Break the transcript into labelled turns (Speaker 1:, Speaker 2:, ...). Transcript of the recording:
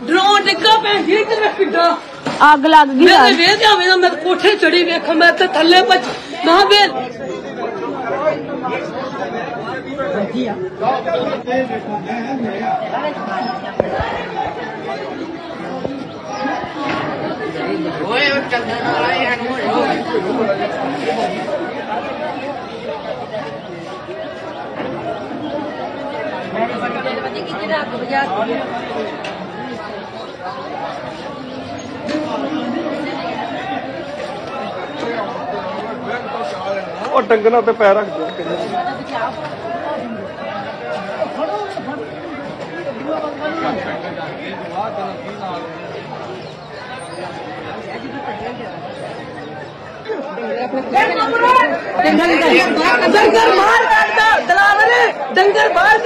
Speaker 1: drone डिग्गा भैन जी इधर पिड्डा
Speaker 2: अग लग गई
Speaker 1: मैं वे जावे मैं कोठे चढ़ी वेख मैं तो थल्ले बच ना वे ओए चल
Speaker 3: और डंगना पे पैर रख दो
Speaker 1: डंगर मार काटता दलावर डंगर बाहर